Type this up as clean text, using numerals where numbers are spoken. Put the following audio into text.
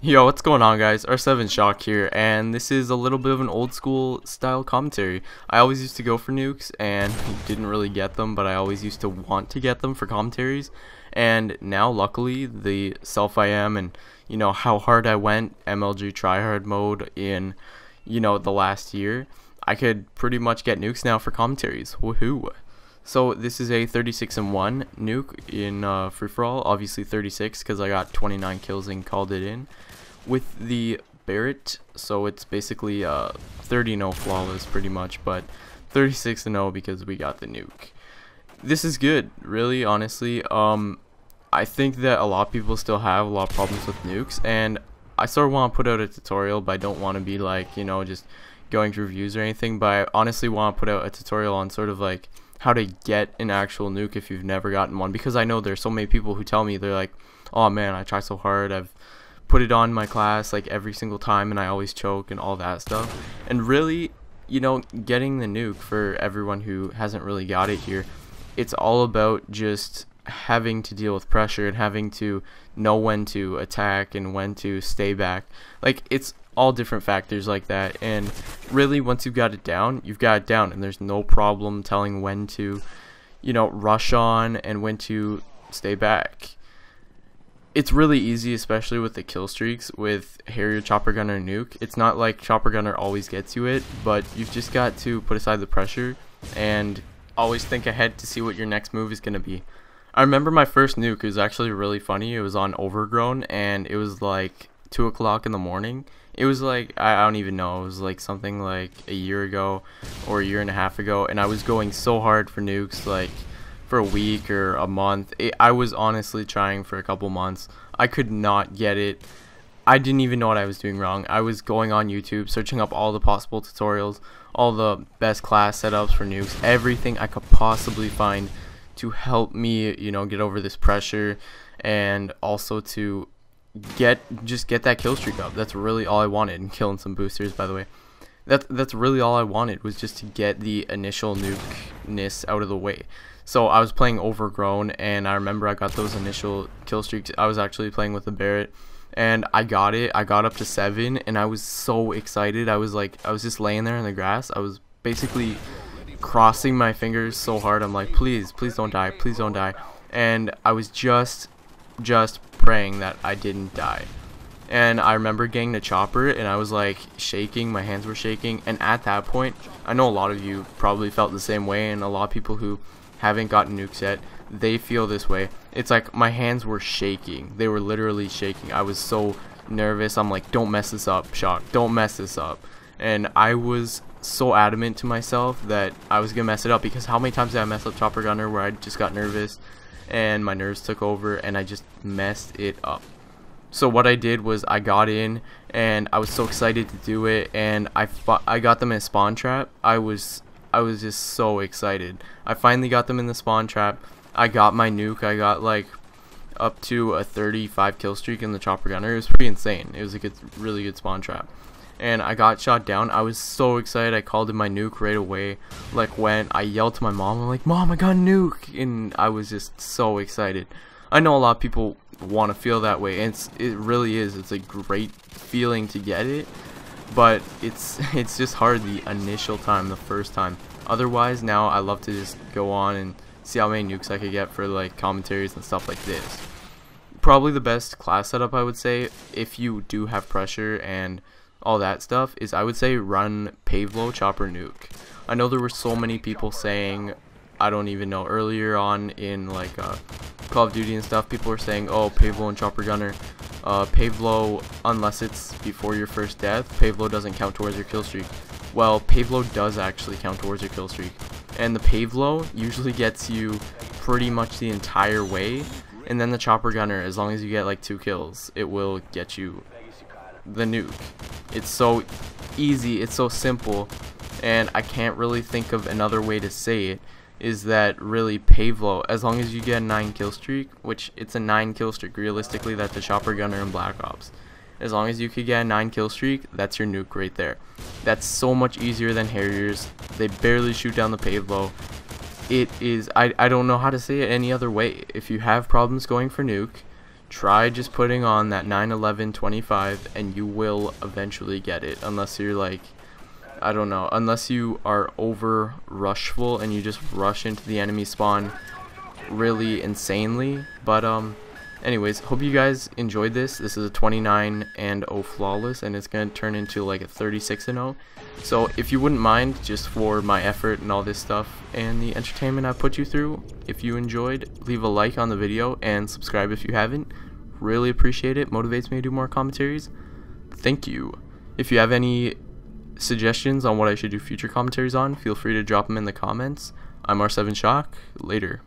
Yo, what's going on, guys? R7 Shock here, and this is a little bit of an old school style commentary. I always used to go for nukes and didn't really get them, but I always used to want to get them for commentaries. And now, luckily, the self I am and, how hard I went MLG tryhard mode in, the last year, I could pretty much get nukes now for commentaries. Woohoo! So this is a 36-1 nuke in free-for-all, obviously 36 because I got 29 kills and called it in, with the Barrett. So it's basically 30-0 flawless pretty much, but 36-0 because we got the nuke. This is good, really, honestly. I think that a lot of people still have a lot of problems with nukes, and I sort of want to put out a tutorial, but I don't want to be like, just going through reviews or anything, but I honestly want to put out a tutorial on sort of like how to get an actual nuke if you've never gotten one, because I know there's so many people who tell me, they're like, oh man, I try so hard, I've put it on my class like every single time and I always choke and all that stuff. And really, getting the nuke, for everyone who hasn't really got it here, it's all about just having to deal with pressure and having to know when to attack and when to stay back. Like, it's all different factors like that, and really once you've got it down, you've got it down, and there's no problem telling when to rush on and when to stay back. It's really easy, especially with the kill streaks with Harrier, Chopper Gunner, Nuke. It's not like Chopper Gunner always gets you it, but you've just got to put aside the pressure and always think ahead to see what your next move is going to be. I remember my first nuke. It was actually really funny. It was on Overgrown, and it was like 2 o'clock in the morning. It was like, I don't even know, it was like something like a year ago or a year and a half ago, and I was going so hard for nukes, like for a week or a month. I was honestly trying for a couple months. I could not get it. I didn't even know what I was doing wrong. I was going on YouTube, searching up all the possible tutorials, all the best class setups for nukes, everything I could possibly find to help me, get over this pressure, and also to just get that kill streak up. That's really all I wanted, and killing some boosters, by the way. That's really all I wanted, was just to get the initial nuke-ness out of the way. So I was playing Overgrown, and I remember I got those initial kill streaks. I was actually playing with the Barrett, and I got it. I got up to 7, and I was so excited. I was just laying there in the grass. I was basically crossing my fingers so hard. I'm like, please don't die, please don't die. And I was just praying that I didn't die. And I remember getting the chopper, and I was like shaking, my hands were shaking. And at that point, I know a lot of you probably felt the same way, and a lot of people who haven't gotten nukes yet, they feel this way. It's like my hands were shaking. They were literally shaking. I was so nervous. I'm like, don't mess this up, Shock, don't mess this up. And I was so adamant to myself that I was gonna mess it up, because how many times did I mess up Chopper Gunner where I just got nervous and my nerves took over and I just messed it up. So what I did was I got in, and I was so excited to do it, and I got them in a spawn trap. I was just so excited. I finally got them in the spawn trap. I got my nuke. I got like up to a 35 kill streak in the Chopper Gunner. It was pretty insane. It was a really good spawn trap. And I got shot down. I was so excited. I called in my nuke right away. Like, when I yelled to my mom, I'm like, Mom, I got a nuke. And I was just so excited. I know a lot of people want to feel that way, and it really is. It's a great feeling to get it, but it's just hard the initial time, the first time. Otherwise, now I love to just go on and see how many nukes I could get for like commentaries and stuff like this. Probably the best class setup, I would say, if you do have pressure and all that stuff, is I would say run Mw2 Chopper Nuke. I know there were so many people saying, I don't even know, earlier on in like Call of Duty and stuff, people were saying, oh, Mw2 and Chopper Gunner, Mw2, unless it's before your first death, Mw2 doesn't count towards your kill streak. Well, Mw2 does actually count towards your kill streak, and the Mw2 usually gets you pretty much the entire way, and then the Chopper Gunner, as long as you get like 2 kills, it will get you the nuke. It's so easy, it's so simple, and I can't really think of another way to say it, is that really Mw2, as long as you get a 9 kill streak, which it's a 9 kill streak realistically, that the Chopper Gunner in Black Ops, as long as you could get a 9 kill streak, that's your nuke right there. That's so much easier than Harriers. They barely shoot down the Mw2. It is, I don't know how to say it any other way. If you have problems going for nuke, try just putting on that 9/11/25 and you will eventually get it, unless you're like, I don't know, unless you are over rushful and you just rush into the enemy spawn really insanely. But anyways, hope you guys enjoyed this. This is a 29-0 flawless, and it's gonna turn into like a 36-0. So if you wouldn't mind, just for my effort and all this stuff and the entertainment I put you through, if you enjoyed, leave a like on the video and subscribe if you haven't. Really appreciate it. Motivates me to do more commentaries. Thank you. If you have any suggestions on what I should do future commentaries on, feel free to drop them in the comments. I'm R7Shock. Later.